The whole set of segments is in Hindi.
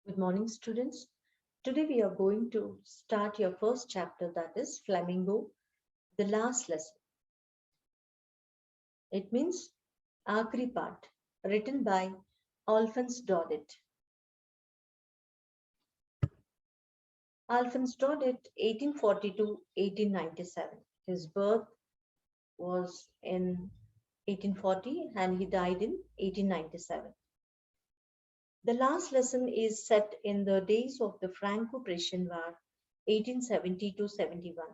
Good morning, students. Today we are going to start your first chapter, that is Flamingo, the last lesson. It means Akri part, written by Alphonse Daudet. Alphonse Daudet, 1840 to 1897. His birth was in 1840 and he died in 1897. The last lesson is set in the days of the Franco-Prussian War, 1870 to 71.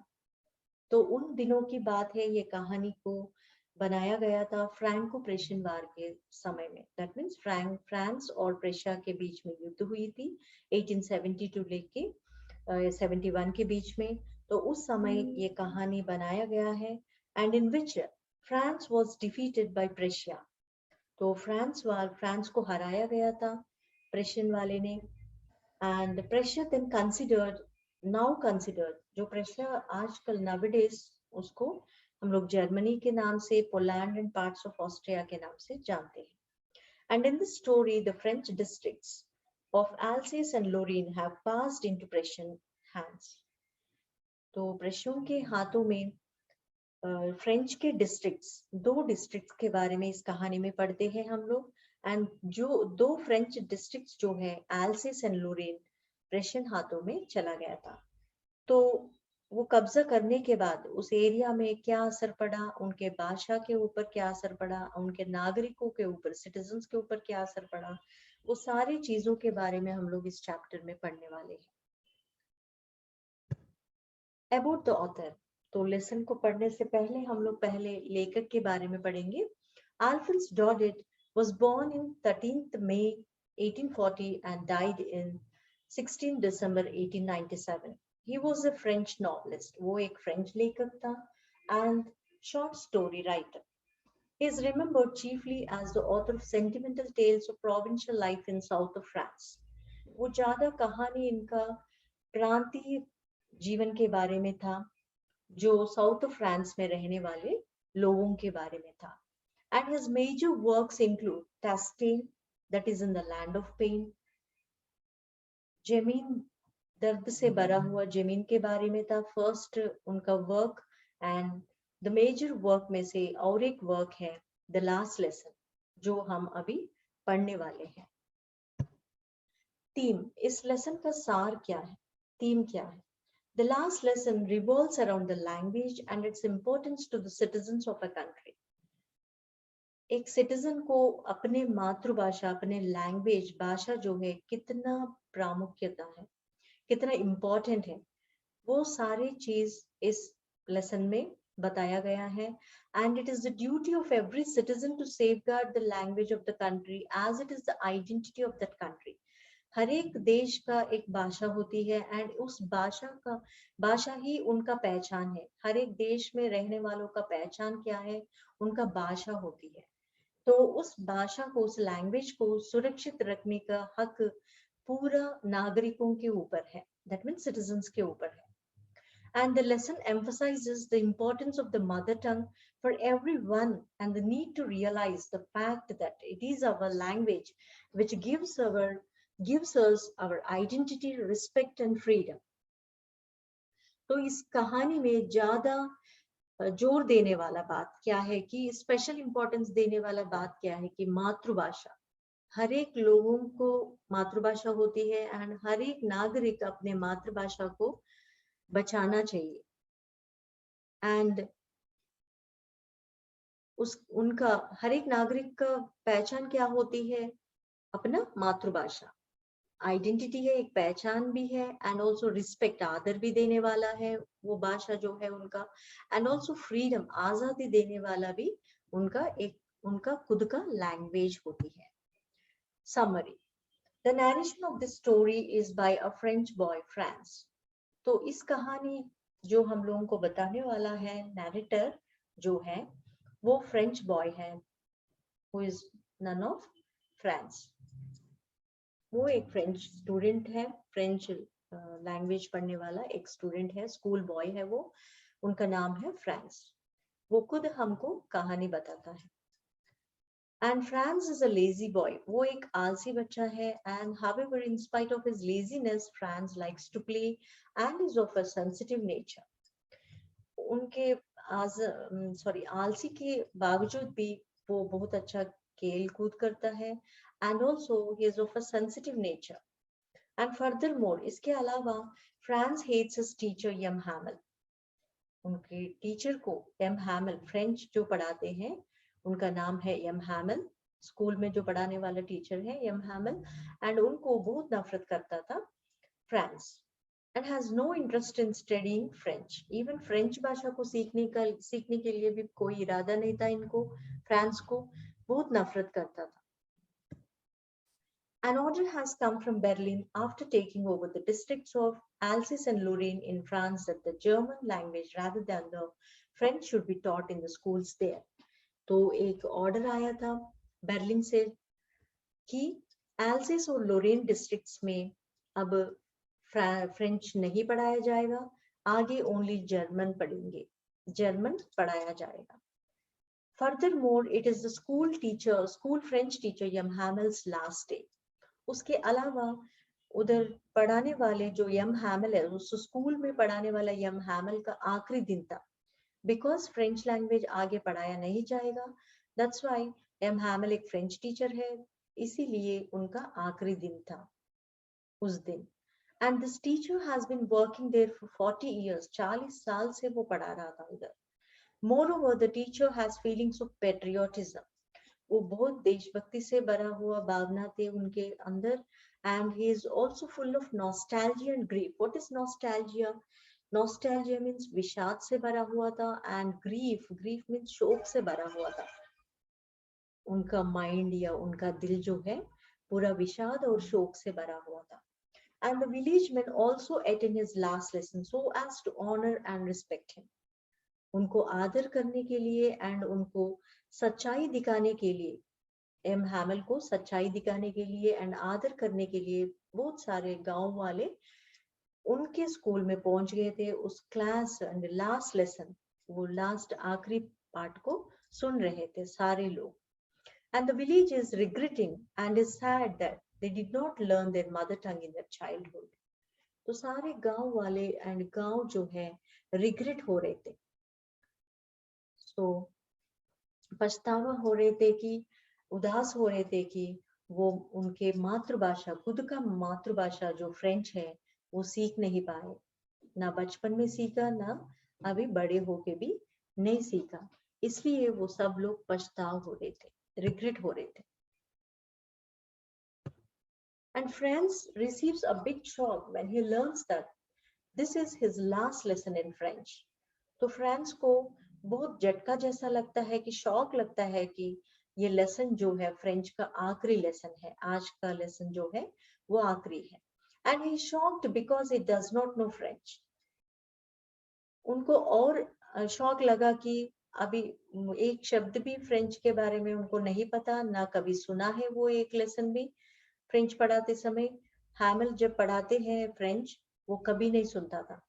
तो उन दिनों की बात है, ये कहानी को बनाया गया था फ्रैंको प्रेशियन वार के समय में। दैट मीन्स फ्रांस और प्रेशिया के बीच में युद्ध हुई थी 1872 लेके 71 के बीच में। तो उस समय ये कहानी बनाया गया है and in which France was defeated by Prussia. तो फ्रांस को हराया गया था प्रेशियन वाले ने एंड प्रेशिया देन कंसिडर्ड जो प्रेशिया आजकल नावेडेज उसको हम लोग जर्मनी के नाम से, Poland and parts of Austria के नाम से जानते हैं। And in this story the French districts of Alsace and Lorraine have passed into Prussian hands. तो प्रेशियों के हाथों में फ्रेंच के दो डिस्ट्रिक्ट्स के बारे में इस कहानी में पढ़ते हैं हम लोग। एंड जो दो फ्रेंच डिस्ट्रिक्ट्स जो है एल्सेस एंड लोरेन प्रेशियन हाथों में चला गया था। तो वो कब्जा करने के बाद उस एरिया में क्या असर पड़ा, उनके बादशाह के ऊपर क्या असर पड़ा, उनके नागरिकों के ऊपर, सिटीजन्स के ऊपर क्या असर पड़ा, वो सारी चीजों के बारे में हम लोग इस चैप्टर में पढ़ने वाले हैं। अबाउट द ऑथर, तो लेसन को पढ़ने से पहले हम लोग पहले लेखक के बारे में पढ़ेंगे। Alphonse Daudet was born in 13th May 1840 and died in 16 December 1897. He was a French novelist. वो एक फ्रेंच लेखक था and short story writer. He is remembered chiefly as the author of sentimental tales of provincial life in south of France. वो ज्यादा कहानी इनका प्रांतीय जीवन के बारे में था जो साउथ ऑफ फ्रांस में रहने वाले लोगों के बारे में था। And his major works include Tastin, that is in the land of pain, जमीन दर्द से भरा हुआ जमीन के बारे में था फर्स्ट उनका work. And the major work में से और एक वर्क है द लास्ट लेसन जो हम अभी पढ़ने वाले हैं। थीम, इस लेसन का सार क्या है, थीम क्या है? The last lesson revolves around the language and its importance to the citizens of a country. एक सिटीजन को अपने मातृभाषा, अपने लैंग्वेज, भाषा जो है कितना प्रामुख्यता है, कितना इम्पोर्टेंट है, वो सारी चीज इस लेसन में बताया गया है। And it is the duty of every citizen to safeguard the language of the country as it is the identity of that country. हर एक देश का एक भाषा होती है एंड उस भाषा ही उनका पहचान है। हर एक देश में रहने वालों का पहचान क्या है, उनका भाषा होती है। तो उस भाषा को, उस लैंग्वेज को सुरक्षित रखने का हक पूरा नागरिकों के ऊपर है, दैट मीन्स सिटीजन्स के ऊपर है। And the lesson emphasizes the importance of the mother tongue for everyone and the need to realize the fact that it is our language which gives us our identity, respect and freedom. तो इस कहानी में ज्यादा जोर देने वाला बात क्या है कि स्पेशल इंपॉर्टेंस देने वाला बात क्या है कि मातृभाषा, हर एक लोगों को मातृभाषा होती है एंड हर एक नागरिक अपने मातृभाषा को बचाना चाहिए। एंड उनका हर एक नागरिक का पहचान क्या होती है, अपना मातृभाषा। आइडेंटिटी है, एक पहचान भी है एंड ऑल्सो रिस्पेक्ट, आदर भी देने वाला है वो भाषा जो है उनका। एंड ऑल्सो फ्रीडम, आजादी देने वाला भी उनका खुद का लैंग्वेज होती है। Summary, the narration of this story is by a French boy France. तो इस कहानी जो हम लोगों को बताने वाला है, नरेटर जो है वो फ्रेंच बॉय है, who is none of France. वो एक फ्रेंच स्टूडेंट है, फ्रेंच लैंग्वेज पढ़ने वाला एक स्टूडेंट है, स्कूल बॉय है वो, उनका नाम है फ्रांस। वो खुद हमको कहानी बताता है। And Franz is a lazy boy. वो एक आलसी बच्चा है. And however, in spite of his laziness, Franz likes to play and is of a sensitive nature. उनके आलसी के बावजूद भी वो बहुत अच्छा खेल कूद करता है. And also he is of a sensitive nature. And furthermore, इसके अलावा Franz hates his teacher Yam Hamel. उनके टीचर को एम हैमल, फ्रेंच जो पढ़ाते हैं उनका नाम है एम हैमल. स्कूल में जो पढ़ाने वाला टीचर है एम हैमल. एंड उनको बहुत नफरत करता था France. And has no interest in studying French. Even French भाषा को सीखने के लिए भी कोई इरादा नहीं था इनको. फ्रांस को बहुत नफरत करता था. An order has come from Berlin after taking over the districts of Alsace and Lorraine in France that the German language rather than the French should be taught in the schools there. तो एक ऑर्डर आया था बर्लिन से कि एल्सेस और लोरेन डिस्ट्रिक्ट्स में अब फ्रेंच नहीं पढ़ाया जाएगा. आगे ओनली जर्मन पढ़ेंगे, जर्मन पढ़ाया जाएगा. Furthermore, it is the school French teacher Yam Hamel's last day. उसके अलावा उधर पढ़ाने वाले जो यम हैमल है, उस स्कूल में पढ़ाने वाला यम हैमल का आखिरी दिन था. बिकॉज फ्रेंच लैंग्वेज आगे पढ़ाया नहीं जाएगा, दैट्स व्हाई यम हैमल एक फ्रेंच टीचर है, इसीलिए उनका आखिरी दिन था उस दिन. And this teacher has been working there for 40 years. 40 साल से वो पढ़ा रहा था उधर. Moreover the teacher has feelings of patriotism. वो बहुत देशभक्ति से भरा हुआ भावना थे उनके अंदर. And he is also full of nostalgia and grief. What is nostalgia? Nostalgia means विषाद से भरा हुआ था. एंड ग्रीफ मींस शोक से भरा हुआ था. उनका माइंड या उनका दिल जो है पूरा विषाद और शोक से भरा हुआ था. And the village man also attend his last lesson so as to honour and respect him. उनको आदर करने के लिए एंड उनको सच्चाई दिखाने के लिए, एम हैमल को सच्चाई दिखाने के लिए एंड आदर करने के लिए बहुत सारे गांव वाले उनके स्कूल में पहुंच गए थे. उस क्लास एंड लास्ट लेसन, वो लास्ट आखिरी पार्ट को सुन रहे थे सारे लोग. And the village is regretting and is sad that they did not learn their mother tongue in their childhood. तो सारे गांव वाले एंड गांव जो है रिग्रेट हो रहे थे. तो पछतावा हो रहे थे कि उदास हो रहे थे कि वो उनके मातृभाषा, खुद का मातृभाषा जो फ्रेंच है वो सीख नहीं पाए. ना बचपन में सीखा, ना अभी बड़े होके भी नहीं सीखा. इसलिए वो सब लोग पछताव हो रहे थे, रिग्रेट हो रहे थे. And Franz receives a big shock when he learns that this is his last lesson in French. तो फ्रांस को बहुत झटका जैसा लगता है कि शॉक लगता है कि ये लेसन जो है फ्रेंच का आखिरी लेसन है. आज का लेसन जो है वो आखिरी है. And he shocked because he does not know French. उनको और शॉक लगा कि अभी एक शब्द भी फ्रेंच के बारे में उनको नहीं पता, ना कभी सुना है वो एक लेसन भी फ्रेंच पढ़ाते समय. हैमल जब पढ़ाते हैं फ्रेंच वो कभी नहीं सुनता था,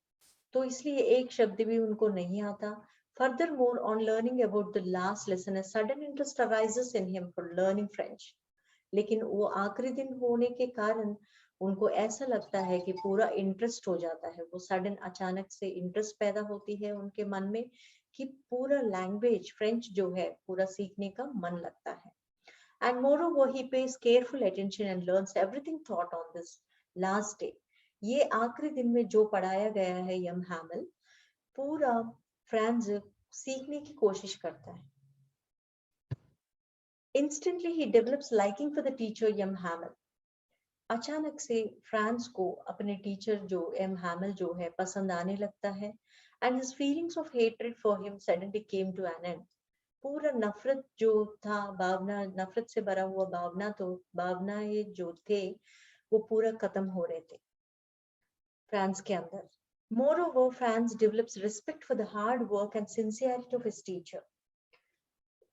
तो इसलिए एक शब्द भी उनको नहीं आता. Furthermore, on learning about the last lesson, a sudden interest arises in him for learning French. लेकिन वो आखिरी दिन होने के कारण उनको ऐसा लगता है कि पूरा इंटरेस्ट हो जाता है. वो सडन अचानक से इंटरेस्ट पैदा होती है उनके मन में कि पूरा लैंग्वेज फ्रेंच जो है पूरा सीखने का मन लगता है. And moreover, he pays careful attention and learns everything taught on this last day. ये आखिरी दिन में जो पढ़ाया गया है यम हैमल, पूरा फ्रांस सीखने की कोशिश करता है. Instantly he develops liking for the teacher यम हैमल. अचानक से फ्रांस को अपने टीचर जो एम हैमल जो है पसंद आने लगता है. And his feelings of hatred for him suddenly came to an end. पूरा नफरत जो था, भावना, नफरत से भरा हुआ भावना, तो भावनाएं जो थे वो पूरा खत्म हो रहे थे फ्रांस के अंदर. Moreover, Franz develops respect for the hard work and sincerity of his teacher.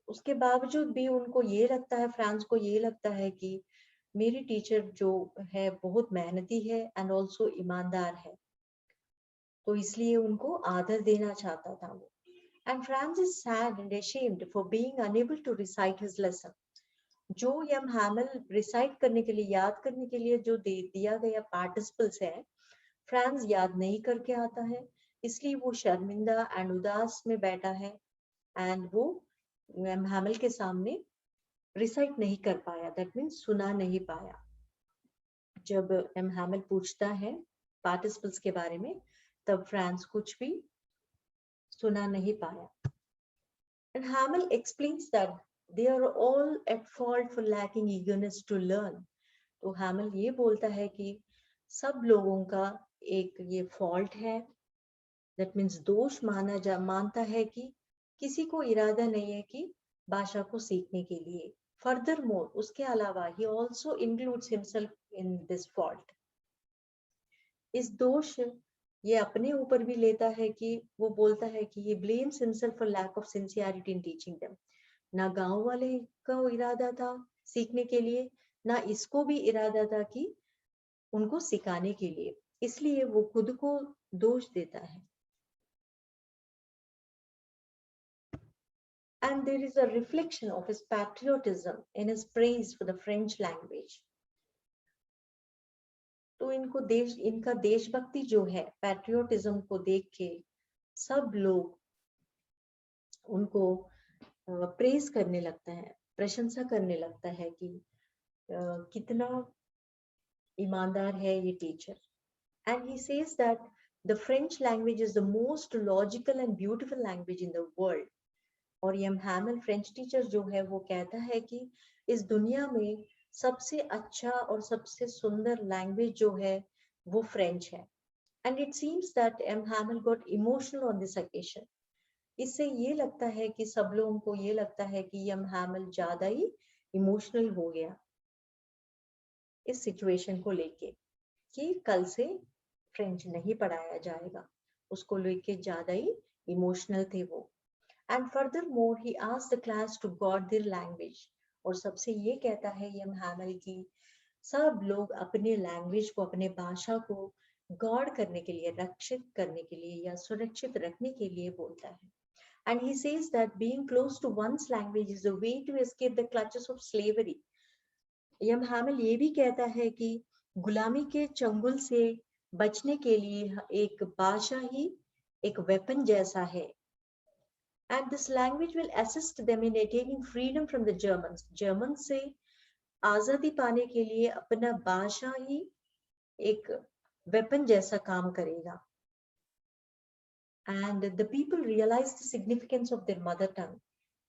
उसके बावजूद भी उनको ये लगता है, फ्रांस को ये लगता है कि मेरी टीचर जो है बहुत मेहनती है एंड ऑल्सो ईमानदार है, तो इसलिए उनको आदर देना चाहता था वो. And Franz is sad and ashamed for being unable to recite his lesson. जो यम हैमल रिसाइट करने के लिए, याद करने के लिए जो दिया गया पार्टिसिपल्स है, फ्रांस याद नहीं करके आता है, इसलिए वो शर्मिंदा एंड उदास में बैठा है एंड वो यम हैमल के सामने रिसाइट नहीं कर पाया, दैट मीन्स सुना नहीं पाया। जब एम हैमल पूछता है पार्टिसिपल्स के बारे में, तब फ्रांस कुछ भी सुना नहीं पाया। And Hamel explains that they are all at fault for lacking eagerness to learn. तो हैमल ये बोलता है कि सब लोगों का एक ये फॉल्ट है, दैट मीन्स दोष मानता है कि किसी को इरादा नहीं है कि भाषा को सीखने के लिए। फर्दर मोर, उसके अलावा he also includes himself in this fault. इस दोष ये अपने ऊपर भी लेता है कि वो बोलता है कि ये blames himself for lack of sincerity in teaching them. ना गांव वाले का इरादा था सीखने के लिए, ना इसको भी इरादा था कि उनको सिखाने के लिए, इसलिए वो खुद को दोष देता है। And there is a reflection of his patriotism in his praise for the French language. तो इनका देशभक्ति जो है, पैट्रियोटिज्म को देख के सब लोग उनको प्रेज करने लगता है, प्रशंसा करने लगता है कि कितना ईमानदार है ये teacher. And he says that the French language is the most logical and beautiful language in the world. और यम हैमल फ्रेंच टीचर जो है वो कहता है कि इस दुनिया में सबसे अच्छा और सबसे सुंदर लैंग्वेज जो है वो फ्रेंच है। And it seems that M Hamel got emotional on this occasion. इससे ये लगता है कि सब लोगों को ये लगता है कि यम हैमल ज्यादा ही इमोशनल हो गया इस सिचुएशन को लेके कि कल से फ्रेंच नहीं पढ़ाया जाएगा, उसको लेके ज्यादा ही इमोशनल थे वो। And furthermore, he asked the class to guard their language. और सबसे ये कहता है यम हैमल की सब लोग अपने लैंग्वेज को, अपने भाषा को गार्ड करने के लिए, रक्षित करने के लिए या सुरक्षित रखने के लिए बोलता है। And he says that being close to one's language is a way to escape the clutches of slavery. यम हैमल ये भी कहता है कि गुलामी के चंगुल से बचने के लिए एक भाषा ही एक वेपन जैसा है। And this language will assist them in attaining freedom from the Germans. Germans से आजादी पाने के लिए अपना भाषा ही एक वेपन जैसा काम करेगा। And the people realize the significance of their mother tongue.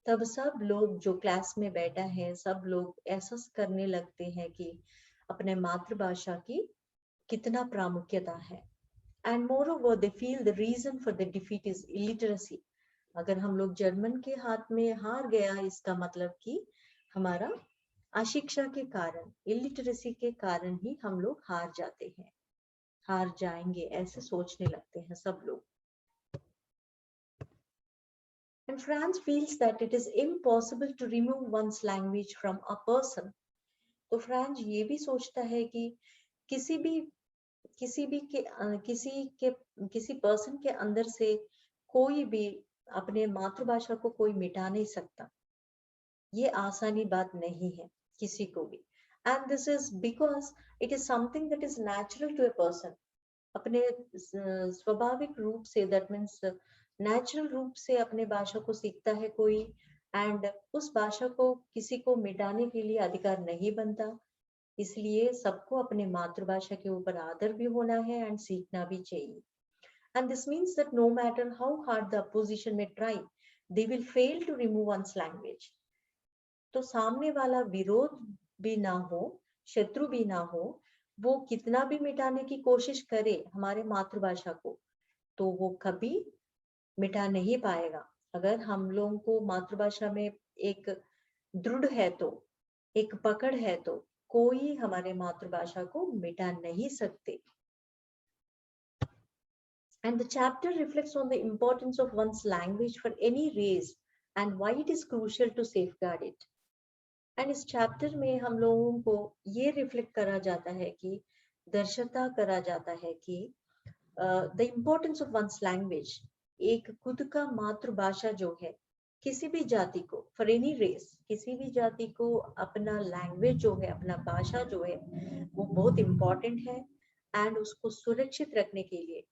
तब सब लोग जो क्लास में बैठा है, सब लोग एहसास करने लगते हैं कि अपने मातृभाषा की कितना प्रामुख्यता है। And moreover, they feel the reason for the defeat is illiteracy. अगर हम लोग जर्मन के हाथ में हार गया, इसका मतलब कि हमारा अशिक्षा के कारण, इलिटरेसी के कारण ही हम लोग हार जाते हैं, हार जाएंगे, ऐसे सोचने लगते हैं सब लोग। And France feels that it is impossible to remove one's language from a person. तो फ्रांस ये भी सोचता है कि किसी पर्सन के अंदर से कोई भी अपने मातृभाषा को कोई मिटा नहीं सकता, ये आसानी बात नहीं है किसी को भी। And this is because it is something that is natural to a person. अपने स्वाभाविक रूप से, दैट मीन्स नेचुरल रूप से अपने भाषा को सीखता है कोई, एंड उस भाषा को किसी को मिटाने के लिए अधिकार नहीं बनता। इसलिए सबको अपने मातृभाषा के ऊपर आदर भी होना है एंड सीखना भी चाहिए। And this means that no matter how hard the opposition may try, they will fail to remove one's language. तो सामने वाला विरोध भी ना हो, शत्रु भी ना हो, वो कितना भी मिटाने की कोशिश करे हमारे मातृभाषा को, तो वो कभी मिटा नहीं पाएगा। अगर हम लोगों को मातृभाषा में एक दृढ़ है तो, एक पकड़ है तो, कोई हमारे मातृभाषा को मिटा नहीं सकते। And the chapter reflects on the importance of one's language for any race and why it is crucial to safeguard it. And इस चैप्टर में हम लोगों को ये रिफ्लेक्ट करा जाता है कि, दर्शाता करा जाता है कि the importance of one's language, एक खुद का मातृभाषा जो है किसी भी जाति को, फॉर एनी रेस, किसी भी जाति को अपना लैंग्वेज जो है, अपना भाषा जो है, वो बहुत इंपॉर्टेंट है एंड उसको सुरक्षित रखने के लिए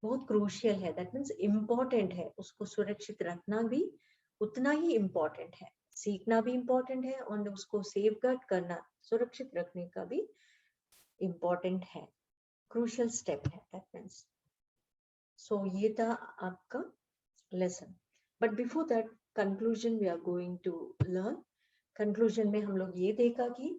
बहुत क्रूशियल है। दैट मीन्स इम्पोर्टेंट है, उसको सुरक्षित रखना भी उतना ही इम्पोर्टेंट है, सीखना भी इम्पोर्टेंट है और उसको सेफगार्ड करना, सुरक्षित रखने का भी इम्पोर्टेंट है, क्रूशियल स्टेप है। दैट मीन्स सो ये था आपका lesson. But before that conclusion we are going to learn. Conclusion में हम लोग ये देखा कि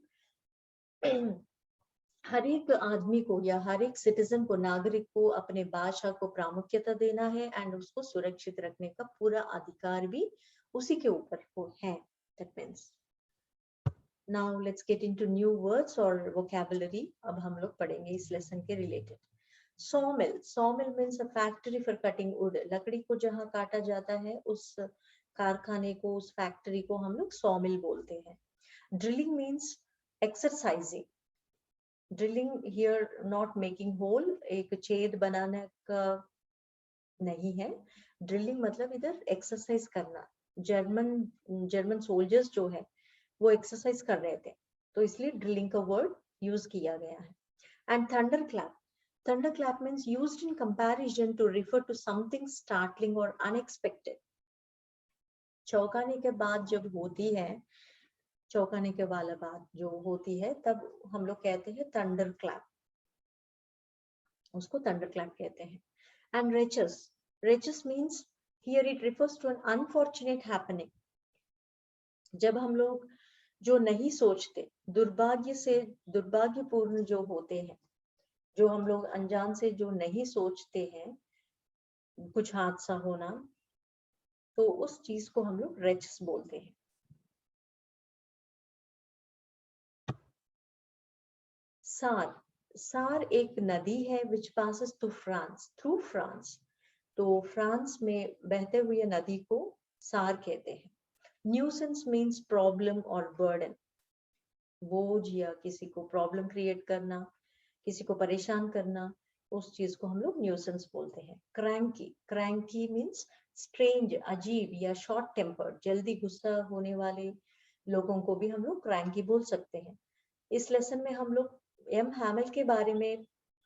हर एक आदमी को या हर एक सिटीजन को, नागरिक को अपने भाषा को प्रामुख्यता देना है एंड उसको सुरक्षित रखने का पूरा अधिकार भी उसी के ऊपर हो है। That means now let's get into new words और वोकैबुलरी। अब हम लोग पढ़ेंगे इस लेसन के related. सॉमिल, सॉमिल means a factory for cutting would. लकड़ी को जहाँ काटा जाता है उस कारखाने को, उस फैक्ट्री को हम लोग सॉमिल बोलते हैं। Drilling means exercising. Drilling here not making hole, एक छेद बनाने का नहीं है। ड्रिलिंग मतलब इधर एक्सरसाइज करना। जर्मन सोल्जर्स जो है वो एक्सरसाइज कर रहे थे, तो इसलिए ड्रिलिंग का वर्ड यूज किया गया है। And thunder clap, thunder clap means used in comparison to refer to something startling और अनएक्सपेक्टेड। चौंकाने के बाद जब होती है, चौंकाने के वाला बात जो होती है, तब हम लोग कहते हैं थंडर क्लैप, उसको थंडर क्लैप कहते हैं। एंड रेचस, रेचस means here it refers to an unfortunate happening. जब हम लोग जो नहीं सोचते, दुर्भाग्य से, दुर्भाग्यपूर्ण जो होते हैं, जो हम लोग अनजान से जो नहीं सोचते हैं, कुछ हादसा होना, तो उस चीज को हम लोग रेचस बोलते हैं। सार, सार एक नदी है which passes to France, through France. तो फ्रांस में बहते हुए नदी को सार कहते हैं। न्यूसेंस मीन्स प्रॉब्लम और बर्डन, बोझ या किसी को प्रॉब्लम क्रिएट करना, किसी को परेशान करना, उस चीज को हम लोग न्यूसेंस बोलते हैं। क्रैंकी, क्रैंकी मीन्स स्ट्रेंज, अजीब या शॉर्ट टेम्पर्ड, जल्दी गुस्सा होने वाले लोगों को भी हम लोग क्रैंकी बोल सकते हैं। इस लेसन में हम लोग एम हैमिल के बारे में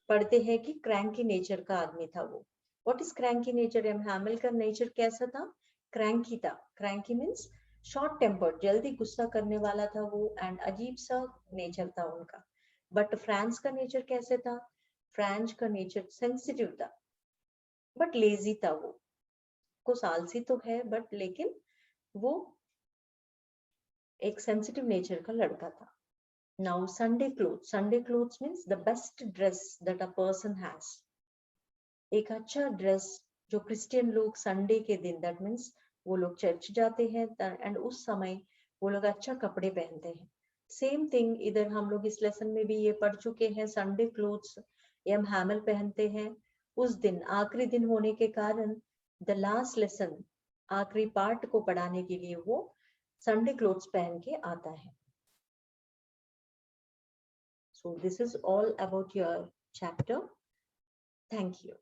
पढ़ते हैं कि क्रैंकी नेचर का आदमी था वो। What is cranky nature? M Hamel का नेचर कैसा था? क्रैंकी था। क्रैंकी मीन्स शॉर्ट टेम्पर्ड, जल्दी गुस्सा करने वाला था वो, एंड अजीब सा नेचर था उनका। बट फ्रांस का नेचर कैसे था? फ्रांस का नेचर सेंसिटिव था, बट लेजी था वो। कुछ आलसी तो है बट लेकिन वो एक सेंसिटिव नेचर का लड़का था। Now Sunday clothes. Sunday clothes means the best dress that a person has. एक अच्छा ड्रेस जो क्रिश्चियन लोग संडे के दिन, दैट मीन्स वो लोग चर्च जाते हैं एंड उस समय वो लोग अच्छा कपड़े पहनते हैं। सेम थिंग इधर हम लोग इस लेसन में भी ये पढ़ चुके हैं। संडे क्लोथ्स एम हैमल पहनते हैं। उस दिन आखिरी दिन होने के कारण द लास्ट लेसन, आखिरी पार्ट को पढ़ाने के लिए वो संडे क्लोथ्स पहन के आता है। So this is all about your chapter. Thank you.